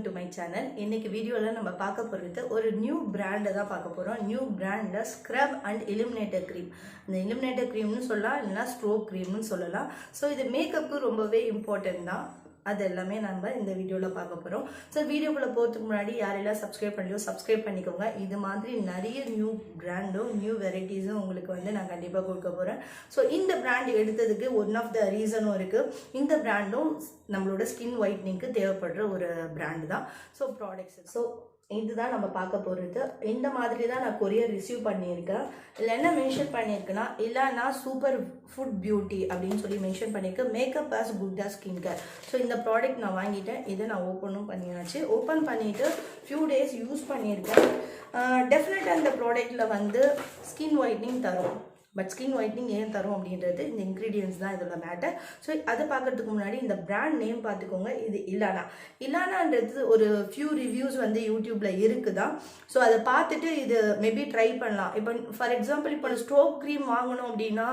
to my channel. இன்னைக்கு வீடியோல நம்ம பார்க்க போறது ஒரு நியூ பிராண்ட் தான் பார்க்க போறோம். நியூ பிராண்ட்ல ஸ்க்ரப் அண்ட் இலுமினேட்டர் க்ரீம். இந்த இலுமினேட்டர் க்ரீம்னு சொல்லலாம் இல்லனா ஸ்ட்ரோப் க்ரீம்னு சொல்லலாம். சோ இது மேக்கப்புக்கு ரொம்பவே இம்பார்ட்டன்ட் தான். அது எல்லாமே நம்ம இந்த வீடியோல பார்க்க போறோம். சோ வீடியோக்குள்ள போறதுக்கு முன்னாடி யாரெல்லாம் சப்ஸ்கிரைப் பண்ணலையோ சப்ஸ்கிரைப் பண்ணிக்கோங்க. இது மாதிரி நிறைய நியூ பிராண்டும் நியூ வெரைட்டிஸும் உங்களுக்கு வந்து நான் கண்டிப்பா கொடுக்க போறேன். சோ இந்த பிராண்ட் எடுத்ததுக்கு ஒன் ஆஃப் த ரீசனும் இருக்கு. இந்த பிராண்டும் நம்மளோட ஸ்கின் ஒயிட்னிங்க்கு தேவைப்படுற ஒரு பிராண்ட் தான். சோ ப்ராடக்ட்ஸ் சோ இதுதான் நம்ம பார்க்க போகிறது. இந்த மாதிரி தான் நான் கொரியர் ரிசீவ் பண்ணியிருக்கேன். இதில் என்ன மென்ஷன் பண்ணியிருக்குன்னா இல்லைனா சூப்பர் ஃபுட் பியூட்டி அப்படின்னு சொல்லி மென்ஷன் பண்ணியிருக்கேன். Makeup as good as skin care. So இந்த ப்ராடக்ட் நான் வாங்கிட்டேன். இதை நான் ஓப்பனும் பண்ணியாச்சு. ஓப்பன் பண்ணிவிட்டு ஃபியூ டேஸ் யூஸ் பண்ணியிருக்கேன். டெஃபினட்டாக இந்த ப்ராடக்டில் வந்து ஸ்கின் ஒயிட்னிங் தரும். பட் ஸ்கின் ஒயிட்னிங் ஏன் தரும் அப்படின்றது இந்த இன்க்ரீடியன்ஸ் தான் இதோட மேட்டர். ஸோ அதை பார்க்கறதுக்கு முன்னாடி இந்த பிராண்ட் நேம் பார்த்துக்கோங்க. இது இலானான்றது ஒரு ஃபியூ ரிவ்யூஸ் வந்து யூடியூப்ல இருக்குதான். ஸோ அதை பார்த்துட்டு இது மேபி ட்ரை பண்ணலாம். இப்போ ஃபார் எக்ஸாம்பிள் இப்போ ஸ்ட்ரோப் க்ரீம் வாங்கணும் அப்படின்னா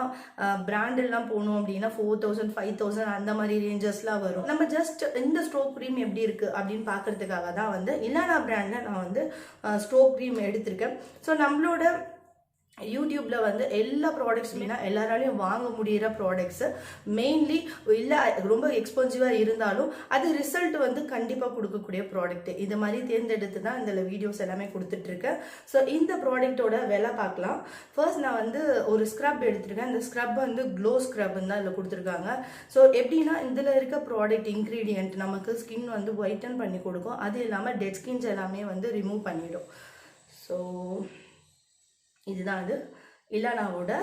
பிராண்டெல்லாம் போகணும் அப்படின்னா 4000 5000 அந்த மாதிரி ரேஞ்சஸ்லாம் வரும். நம்ம ஜஸ்ட் இந்த ஸ்ட்ரோப் க்ரீம் எப்படி இருக்கு அப்படின்னு பார்க்கறதுக்காக தான் வந்து இலானா பிராண்டில் நான் வந்து ஸ்ட்ரோப் க்ரீம் எடுத்திருக்கேன். ஸோ நம்மளோட யூடியூப்ல வந்து எல்லா ப்ராடக்ட்ஸுமே எல்லாராலையும் வாங்க முடிகிற ப்ராடக்ட்ஸு மெயின்லி இல்லை ரொம்ப எக்ஸ்பென்சிவாக இருந்தாலும் அது ரிசல்ட் வந்து கண்டிப்பாக கொடுக்கக்கூடிய ப்ராடக்ட். இது மாதிரி தேர்ந்தெடுத்து தான் இந்த வீடியோஸ் எல்லாமே கொடுத்துட்ருக்கேன். ஸோ இந்த ப்ராடக்டோட விலை பார்க்கலாம். ஃபர்ஸ்ட் நான் வந்து ஒரு ஸ்க்ரப் எடுத்திருக்கேன். இந்த ஸ்க்ரப் வந்து க்ளோ ஸ்க்ரப்னு தான் இதில் கொடுத்துருக்காங்க. ஸோ எப்படின்னா இதில் இருக்க ப்ராடக்ட் இன்க்ரீடியன்ட் நமக்கு ஸ்கின் வந்து ஒயிட்டன் பண்ணி கொடுக்கும். அது இல்லாமல் டெட் ஸ்கின்ஸ் எல்லாமே வந்து ரிமூவ் பண்ணிடும். ஸோ இதுதான் அது இலானாவோட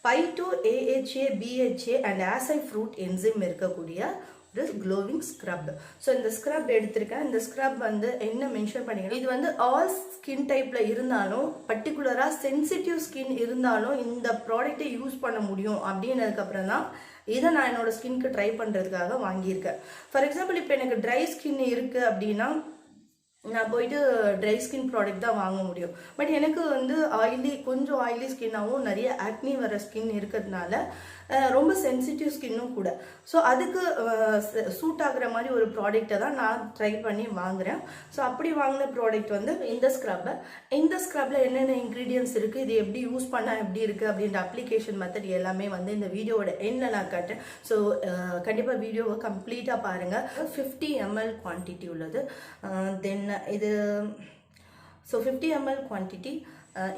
phyto AHA BHA and Acai Fruit Enzyme இருக்கக்கூடிய ஒரு க்ளோவிங் ஸ்க்ரப். ஸோ இந்த ஸ்க்ரப் எடுத்திருக்கேன். இந்த ஸ்க்ரப் வந்து என்ன மென்ஷன் பண்ணிக்கிறேன், இது வந்து ஆல் ஸ்கின் டைப்ல இருந்தாலும் பர்டிகுலராக சென்சிட்டிவ் ஸ்கின் இருந்தாலும் இந்த ப்ராடக்டை யூஸ் பண்ண முடியும் அப்படின்னதுக்கப்புறம் தான் இதை நான் என்னோட ஸ்கின்க்கு ட்ரை பண்ணுறதுக்காக வாங்கியிருக்கேன். ஃபார் எக்ஸாம்பிள் இப்போ எனக்கு ட்ரை ஸ்கின் இருக்குது அப்படின்னா நான் போயிட்டு ட்ரை ஸ்கின் ப்ராடக்ட் தான் வாங்க முடியும். பட் எனக்கு வந்து கொஞ்சம் ஆயிலி ஸ்கின்னாகவும் நிறைய ஆக்னி வர ஸ்கின் இருக்கிறதுனால ரொம்ப சென்சிட்டிவ் ஸ்கின்னும் கூட. ஸோ அதுக்கு சூட் ஆகுற மாதிரி ஒரு ப்ராடக்டை தான் நான் ட்ரை பண்ணி வாங்குறேன். ஸோ அப்படி வாங்கின ப்ராடக்ட் வந்து இந்த ஸ்க்ரப்பு. இந்த ஸ்க்ரப்பில் என்னென்ன இன்க்ரீடியன்ஸ் இருக்குது, இது எப்படி யூஸ் பண்ணால் எப்படி இருக்குது அப்படின்ற அப்ளிகேஷன் மெத்தட் எல்லாமே வந்து இந்த வீடியோவோட எண்ணில் நான் காட்டுறேன். ஸோ கண்டிப்பாக வீடியோவை கம்ப்ளீட்டாக பாருங்கள். 50 ml குவான்டிட்டி உள்ளது. தென் இது ஸோ 50 ml குவான்டிட்டி.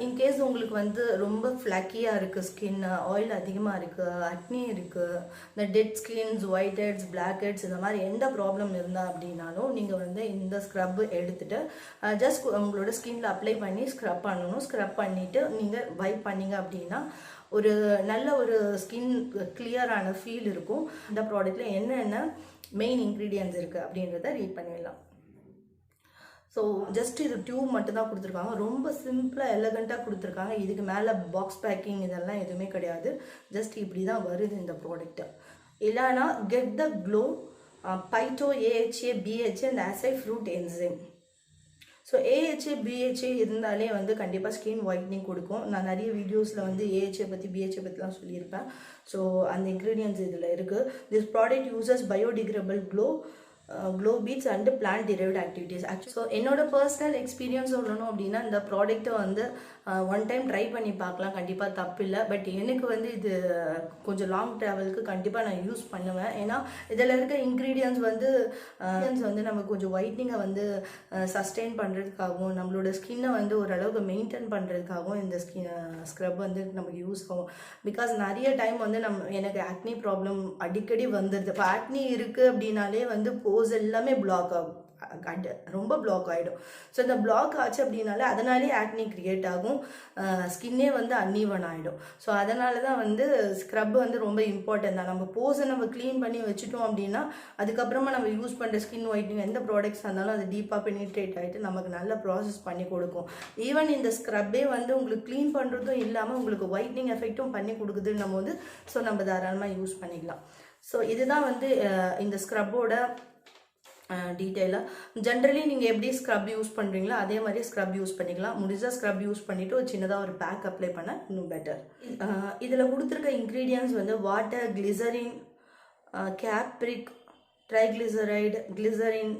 இன்கேஸ் உங்களுக்கு வந்து ரொம்ப ஃப்ளாக்கியாக இருக்குது ஸ்கின், ஆயில் அதிகமாக இருக்குது, அக்னி இருக்குது, இந்த dead skins, white heads, black heads இந்த மாதிரி எந்த ப்ராப்ளம் இருந்தால் அப்படின்னாலும் நீங்கள் வந்து இந்த ஸ்க்ரப் எடுத்துகிட்டு ஜஸ்ட் உங்களோட ஸ்கின்ல அப்ளை பண்ணி ஸ்க்ரப் பண்ணணும். ஸ்க்ரப் பண்ணிவிட்டு நீங்கள் வைப் பண்ணிங்க அப்படின்னா ஒரு நல்ல ஒரு ஸ்கின் கிளியரான ஃபீல் இருக்கும். இந்த ப்ராடக்டில் என்னென்ன மெயின் இன்க்ரீடியன்ஸ் இருக்குது அப்படின்றத ரீட் பண்ணிடலாம். ஸோ ஜஸ்ட் இது டியூப் மட்டும் தான் கொடுத்துருக்காங்க. ரொம்ப சிம்பிளாக எலகண்ட்டாக கொடுத்துருக்காங்க. இதுக்கு மேலே பாக்ஸ் பேக்கிங் இதெல்லாம் எதுவுமே கிடையாது. ஜஸ்ட் இப்படி தான் வருது இந்த ப்ராடக்ட்டு. இல்லைனா get the glow phyto AHA BHA and Acai Fruit Enzyme. So AHA BHA இருந்தாலே வந்து கண்டிப்பாக ஸ்கின் ஒயிட்னிங் கொடுக்கும். நான் நிறைய வீடியோஸில் வந்து AHA பற்றி BHA பற்றிலாம் சொல்லியிருப்பேன். ஸோ அந்த இன்க்ரீடியன்ஸ் இதில் இருக்குது. This product uses biodegradable glow beads and plant derived activities. Actually so என்னோட பர்சனல் எக்ஸ்பீரியன்ஸ் சொல்லணும் அப்படின்னா இந்த ப்ராடக்ட்டை வந்து ஒன் டைம் ட்ரை பண்ணி பார்க்கலாம், கண்டிப்பாக தப்பு இல்லை. பட் எனக்கு வந்து இது கொஞ்சம் லாங் ட்ராவலுக்கு கண்டிப்பாக நான் யூஸ் பண்ணுவேன். ஏன்னா இதில் இருக்க இன்க்ரீடியன்ஸ் வந்து நமக்கு கொஞ்சம் ஒயிட்னிங்கை வந்து சஸ்டெயின் பண்ணுறதுக்காகவும் நம்மளோட ஸ்கின்னை வந்து ஓரளவுக்கு மெயின்டைன் பண்ணுறதுக்காகவும் இந்த ஸ்க்ரப் வந்து நமக்கு யூஸ் ஆகும். பிகாஸ் நிறைய டைம் வந்து எனக்கு ஆக்னி ப்ராப்ளம் அடிக்கடி வந்துடுது. இப்போ ஆக்னி இருக்குது அப்படின்னாலே வந்து போஸ் எல்லாமே பிளாக் ஆகும், ரொம்ப பிளாக் ஆகிடும். ஸோ இந்த பிளாக் ஆச்சு அப்படின்னாலே அதனாலே ஆக்னி கிரியேட் ஆகும், ஸ்கின்னே வந்து அன்ஈவன் ஆகிடும். ஸோ அதனால தான் வந்து ஸ்க்ரப் வந்து ரொம்ப இம்பார்ட்டன்ட் தான். நம்ம போஸை நம்ம க்ளீன் பண்ணி வச்சுட்டோம் அப்படின்னா அதுக்கப்புறமா நம்ம யூஸ் பண்ணுற ஸ்கின் ஒயிட்னிங் எந்த ப்ராடக்ட்ஸ் இருந்தாலும் அது டீப்பாக பெனிட்ரேட் ஆகிட்டு நமக்கு நல்ல ப்ராசஸ் பண்ணி கொடுக்கும். ஈவன் இந்த ஸ்க்ரப்பே வந்து உங்களுக்கு க்ளீன் பண்ணுறதும் இல்லாமல் உங்களுக்கு ஒயிட்னிங் எஃபெக்ட்டும் பண்ணி கொடுக்குதுன்னு நம்ம வந்து ஸோ நம்ம தாராளமாக யூஸ் பண்ணிக்கலாம். ஸோ இதுதான் வந்து இந்த ஸ்க்ரப்போட டீட்டெயிலாக. ஜென்ரலி நீங்கள் எப்படி ஸ்க்ரப் யூஸ் பண்ணுறீங்களோ அதே மாதிரி ஸ்க்ரப் யூஸ் பண்ணிக்கலாம். முடிஞ்சால் ஸ்க்ரப் யூஸ் பண்ணிவிட்டு ஒரு சின்னதாக ஒரு பேக் அப்ளை பண்ண இன்னும் பெட்டர். இதில் கொடுத்துருக்க இன்க்ரீடியன்ஸ் வந்து water, glycerin, capric, triglyceride, glycerin,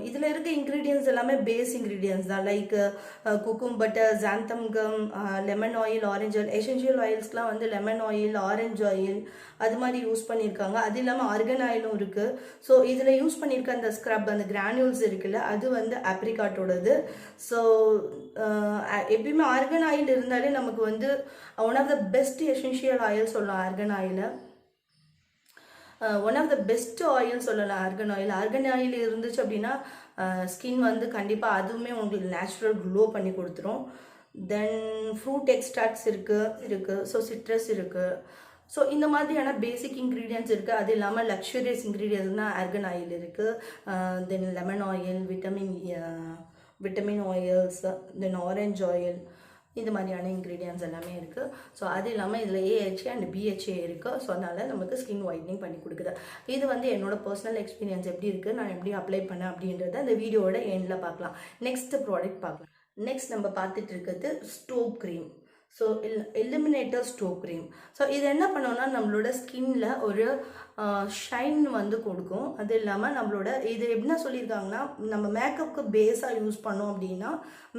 இதில் இருக்க இன்க்ரீடியன்ஸ் எல்லாமே பேஸ் இன்க்ரீடியன்ஸ் தான். Like kokum butter, xanthan gum, lemon oil, orange oil. Essential ஆயில்ஸ்லாம் வந்து லெமன் ஆயில், ஆரஞ்சு ஆயில் அது மாதிரி யூஸ் பண்ணியிருக்காங்க. அது இல்லாமல் ஆர்கன் ஆயிலும் இருக்குது. ஸோ இதில் யூஸ் பண்ணியிருக்க அந்த ஸ்க்ரப், அந்த கிரானியூல்ஸ் இருக்குல்ல, அது வந்து ஆப்ரிகாட்டோடது. ஸோ எப்பயுமே ஆர்கன் ஆயில் இருந்தாலே நமக்கு வந்து one of the best essential oil சொல்லலாம் ஆர்கன் ஆயிலை. One of the best oil சொல்லலாம் ஆர்கன் ஆயில். ஆர்கன் ஆயில் இருந்துச்சு அப்படின்னா ஸ்கின் வந்து கண்டிப்பாக அதுவுமே உங்களுக்கு நேச்சுரல் க்ளோ பண்ணி கொடுத்துரும். தென் ஃப்ரூட் எக்ஸ்ட்ராக்ட்ஸ் இருக்குது. ஸோ சிட்ரஸ் இருக்குது. ஸோ இந்த மாதிரியான பேசிக் இன்க்ரீடியன்ட்ஸ் இருக்குது. அது இல்லாமல் லக்ஸுரியஸ் இன்க்ரீடியன்ட்ஸ்னால் ஆர்கன் ஆயில் இருக்குது. Then lemon oil, vitamin oils, then orange oil, இந்த மாதிரியான இன்க்ரீடியன்ட்ஸ் எல்லாமே இருக்குது. ஸோ அது இல்லாமல் இதில் AHA அண்ட் BHA இருக்குது. ஸோ அதனால் நமக்கு ஸ்கின் ஒயிட்னிங் பண்ணி கொடுக்குது. இது வந்து என்னோட பர்சனல் எக்ஸ்பீரியன்ஸ் எப்படி இருக்குது, நான் எப்படி அப்ளை பண்ணேன் அப்படின்றத அந்த வீடியோட எண்டில் பார்க்கலாம். நெக்ஸ்ட் ப்ராடக்ட் பார்க்கலாம். நெக்ஸ்ட் நம்ம பார்த்துட்டு இருக்கிறது stop cream. So eliminator stop cream. So இது என்ன பண்ணோம்னா நம்மளோட ஸ்கின்ல ஒரு ஷைன் வந்து கொடுக்கும். அது இல்லாமல் நம்மளோட இது என்ன சொல்லியிருக்காங்கன்னா, நம்ம மேக்கப்புக்கு பேஸாக யூஸ் பண்ணோம் அப்படின்னா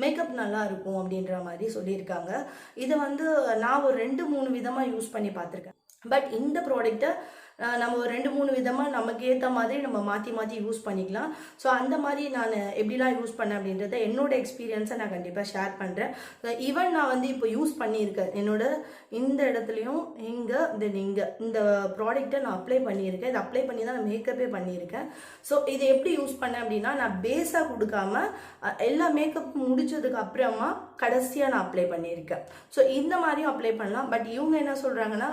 மேக்கப் நல்லா இருக்கும் அப்படின்ற மாதிரி சொல்லியிருக்காங்க. இதை வந்து நான் ஒரு 2-3 விதமாக யூஸ் பண்ணி பார்த்துருக்கேன். பட் இந்த ப்ராடக்டை நம்ம ஒரு 2-3 விதமாக நமக்கு ஏற்ற மாதிரி நம்ம மாற்றி மாற்றி யூஸ் பண்ணிக்கலாம். ஸோ அந்த மாதிரி நான் எப்படிலாம் யூஸ் பண்ணேன் அப்படின்றத என்னோட எக்ஸ்பீரியன்ஸை நான் கண்டிப்பாக ஷேர் பண்ணுறேன். ஈவன் நான் வந்து இப்போ யூஸ் பண்ணியிருக்கேன். என்னோட இந்த இடத்துலையும் தென் இந்த ப்ராடக்டை நான் அப்ளை பண்ணியிருக்கேன். இதை அப்ளை பண்ணி தான் நான் மேக்கப்பே பண்ணியிருக்கேன். ஸோ இதை எப்படி யூஸ் பண்ணேன் அப்படின்னா, நான் பேஸாக கொடுக்காம எல்லா மேக்கப் முடிச்சதுக்கு அப்புறமா கடைசியாக நான் அப்ளை பண்ணியிருக்கேன். ஸோ இந்த மாதிரியும் அப்ளை பண்ணலாம். பட் இவங்க என்ன சொல்கிறாங்கன்னா,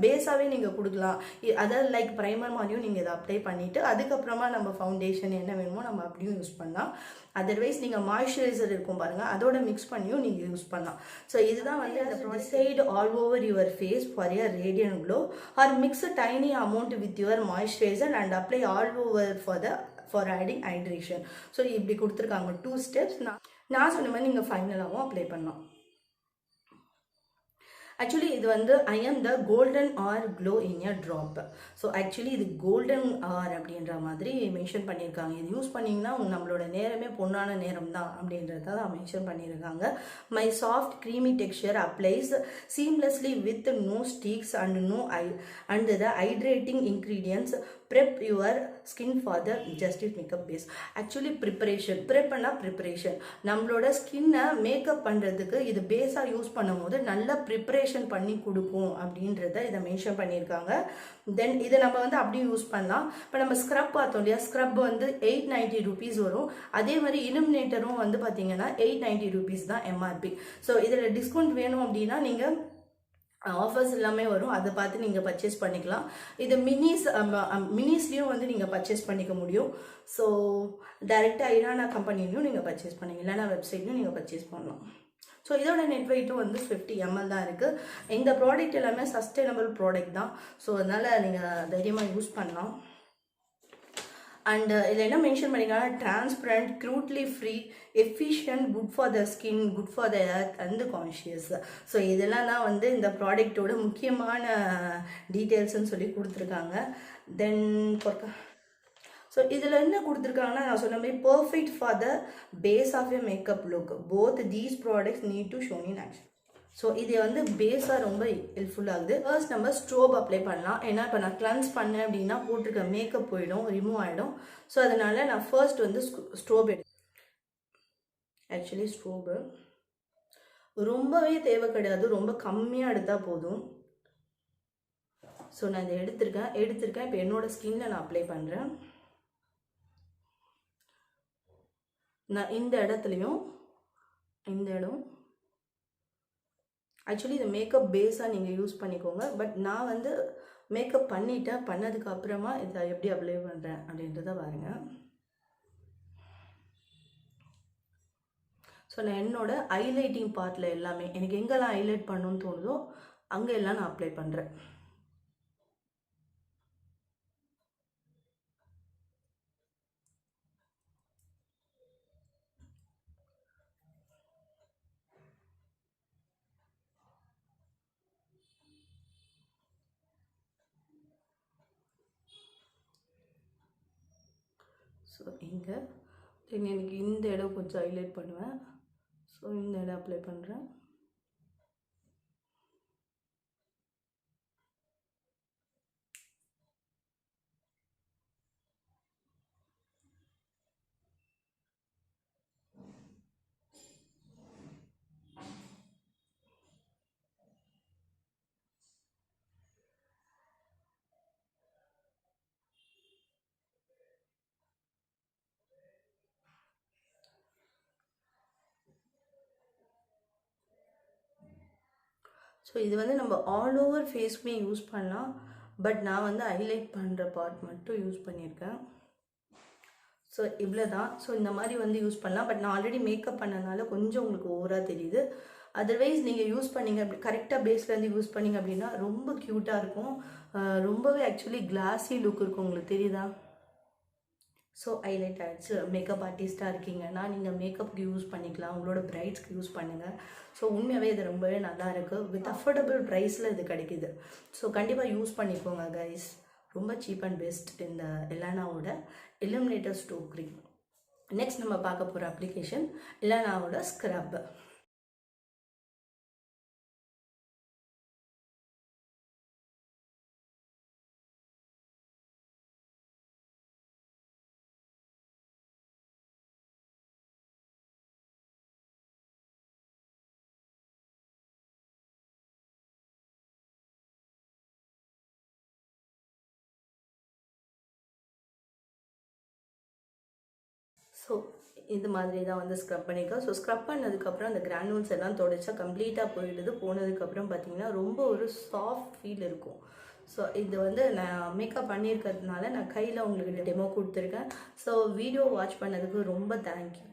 பேஸாகவே நீங்கள் கொடுக்கலாம். அதாவது லைக் ப்ரைமர் மாதிரியும் நீங்கள் இதை அப்ளை பண்ணிவிட்டு அதுக்கப்புறமா நம்ம ஃபவுண்டேஷன் என்ன வேணுமோ நம்ம அப்படியும் யூஸ் பண்ணலாம். அதர்வைஸ் நீங்கள் மாய்ஸ்சரைசர் இருக்கும் பாருங்கள், அதோட மிக்ஸ் பண்ணியும் நீங்கள் யூஸ் பண்ணலாம். ஸோ இதுதான் வந்து அந்த product all over your face for your radiant glow or mix a tiny amount with your moisturiser and apply all over for adding hydration. So இப்படி கொடுத்துருக்காங்க 2 ஸ்டெப்ஸ். நான் சொன்ன மாதிரி நீங்கள் ஃபைனலாகவும் அப்ளை பண்ணலாம். ஆக்சுவலி இது வந்து I am the golden hour glow in a drop. So actually இது கோல்டன் ஆர் அப்படின்ற மாதிரி மென்ஷன் பண்ணியிருக்காங்க. இது யூஸ் பண்ணிங்கன்னா நம்மளோட நேரமே பொன்னான நேரம் தான் அப்படின்றத தான் மென்ஷன் பண்ணியிருக்காங்க. My soft creamy texture applies seamlessly with no streaks and the hydrating ingredients prep your skin for the justice makeup base. Actually preparation நம்மளோட ஸ்கின்னை மேக்கப் பண்ணுறதுக்கு இது பேஸாக யூஸ் பண்ணும்போது நல்ல ப்ரிப்பரேஷன் பண்ணி கொடுக்கும் அப்படின்றத இதை மென்ஷன் பண்ணியிருக்காங்க. தென் இதை நம்ம வந்து அப்படியே யூஸ் பண்ணலாம். இப்போ நம்ம ஸ்க்ரப் பார்த்தோம் இல்லையா, ஸ்க்ரப் வந்து 890 rupees வரும். அதே மாதிரி இலுமினேட்டரும் வந்து பார்த்தீங்கன்னா 890 rupees தான் MRP. ஸோ இதில் டிஸ்கவுண்ட் வேணும் அப்படின்னா நீங்கள் ஆஃபர்ஸ் எல்லாமே வரும், அதை பார்த்து நீங்கள் பர்ச்சேஸ் பண்ணிக்கலாம். இது மினிஸ்லேயும் வந்து நீங்கள் பர்ச்சேஸ் பண்ணிக்க முடியும். ஸோ டைரெக்டாக இலானா கம்பெனிலையும் நீங்கள் பர்ச்சேஸ் பண்ணிக்கலாம், இல்லைனா வெப்சைட்லையும் நீங்கள் பர்ச்சேஸ் பண்ணலாம். ஸோ இதோட நெட் வெயிட்டும் வந்து 50 ml தான் இருக்குது. இந்த ப்ராடக்ட் எல்லாமே சஸ்டைனபிள் ப்ராடக்ட் தான். ஸோ அதனால் நீங்கள் தைரியமாக யூஸ் பண்ணலாம். அண்ட் இதில் என்ன மென்ஷன் பண்ணிங்கன்னா, transparent, cruelty free, efficient, good for the skin, good for the earth and conscious. So இதெல்லாம் தான் வந்து இந்த ப்ராடக்டோட முக்கியமான டீட்டெயில்ஸ்ன்னு சொல்லி கொடுத்துருக்காங்க. தென் ஸோ இதில் என்ன கொடுத்துருக்காங்கன்னா, நான் சொன்ன மாதிரி perfect for the base of a makeup look. Both these products need to shown in action. So இது வந்து பேஸாக ரொம்ப ஹெல்ப்ஃபுல்லாகுது. ஃபர்ஸ்ட் நம்ம ஸ்ட்ரோப் அப்ளை பண்ணலாம். ஏன்னா இப்போ நான் கிளன்ஸ் பண்ணேன் அப்படின்னா போட்டிருக்க மேக்கப் போயிடும், ரிமூவ் ஆகிடும். ஸோ அதனால் நான் ஃபர்ஸ்ட் வந்து ஸ்ட்ரோப் ஆக்சுவலி ஸ்ட்ரோபு ரொம்பவே தேவை கிடையாது, ரொம்ப கம்மியாக எடுத்தால் போதும். ஸோ நான் இதை எடுத்திருக்கேன். இப்போ என்னோடய ஸ்கின்னில் நான் அப்ளை பண்ணுறேன். நான் இந்த இடத்துலையும் இந்த இடம் ஆக்சுவலி இது மேக்கப் பேஸாக நீங்கள் யூஸ் பண்ணிக்கோங்க. பட் நான் வந்து மேக்கப் பண்ணதுக்கு அப்புறமா இதை எப்படி அப்ளை பண்ணுறேன் அப்படின்றத பாருங்கள். ஸோ நான் என்னோட ஹைலைட்டிங் பார்ட்டில் எல்லாமே எனக்கு எங்கெல்லாம் ஹைலைட் பண்ணணும்னு தோணுதோ அங்கே எல்லாம் நான் அப்ளை பண்ணுறேன். ஸோ இங்கே எனக்கு இந்த இடம் கொஞ்சம் ஹைலைட் பண்ணுவேன். ஸோ இந்த இடம் அப்ளை பண்ணுறேன். ஸோ இது வந்து நம்ம ஆல் ஓவர் ஃபேஸ்க்குமே யூஸ் பண்ணலாம். பட் நான் வந்து ஹைலைட் பண்ணுற பார்ட் மட்டும் யூஸ் பண்ணியிருக்கேன். ஸோ இவ்வளோ தான். ஸோ இந்த மாதிரி வந்து யூஸ் பண்ணலாம். பட் நான் ஆல்ரெடி மேக்கப் பண்ணனால கொஞ்சம் உங்களுக்கு ஓவராக தெரியுது. அதர்வைஸ் நீங்கள் யூஸ் பண்ணிங்க அப்படி கரெக்டாக பேஸ்லேருந்து யூஸ் பண்ணிங்க அப்படின்னா ரொம்ப க்யூட்டாக இருக்கும். ரொம்பவே ஆக்சுவலி கிளாஸி லுக் இருக்கும். உங்களுக்கு தெரியுதா? ஸோ ஹைலைட் ஆகிடுச்சு. மேக்கப் ஆர்டிஸ்ட்டாக இருக்கீங்கன்னா நீங்கள் மேக்கப்புக்கு யூஸ் பண்ணிக்கலாம், உங்களோட பிரைட்ஸ்க்கு யூஸ் பண்ணுங்கள். ஸோ உண்மையாகவே இது ரொம்பவே நல்லா இருக்குது. வித் அஃபோர்டபுள் ப்ரைஸில் இது கிடைக்கிது. ஸோ கண்டிப்பாக யூஸ் பண்ணிக்கோங்க கைஸ். ரொம்ப சீப் அண்ட் பெஸ்ட் இந்த இலானாவோட இல்லுமினேட்டர் ஸ்டோப் க்ரீம். நெக்ஸ்ட் நம்ம பார்க்க போகிற அப்ளிகேஷன் இலானாவோட ஸ்க்ரப். ஸோ இது மாதிரி தான் வந்து ஸ்க்ரப் பண்ணியிருக்கேன். ஸோ ஸ்க்ரப் பண்ணதுக்கப்புறம் அந்த கிரானுல்ஸ் எல்லாம் தொடச்சா கம்ப்ளீட்டாக போயிடுது. போனதுக்கப்புறம் பார்த்திங்கன்னா ரொம்ப ஒரு சாஃப்ட் ஃபீல் இருக்கும். ஸோ இது வந்து நான் மேக்கப் பண்ணியிருக்கிறதுனால நான் கையில் உங்களுக்கு டெமோ கொடுத்துருக்கேன். ஸோ வீடியோ வாட்ச் பண்ணதுக்கு ரொம்ப தேங்க்யூ.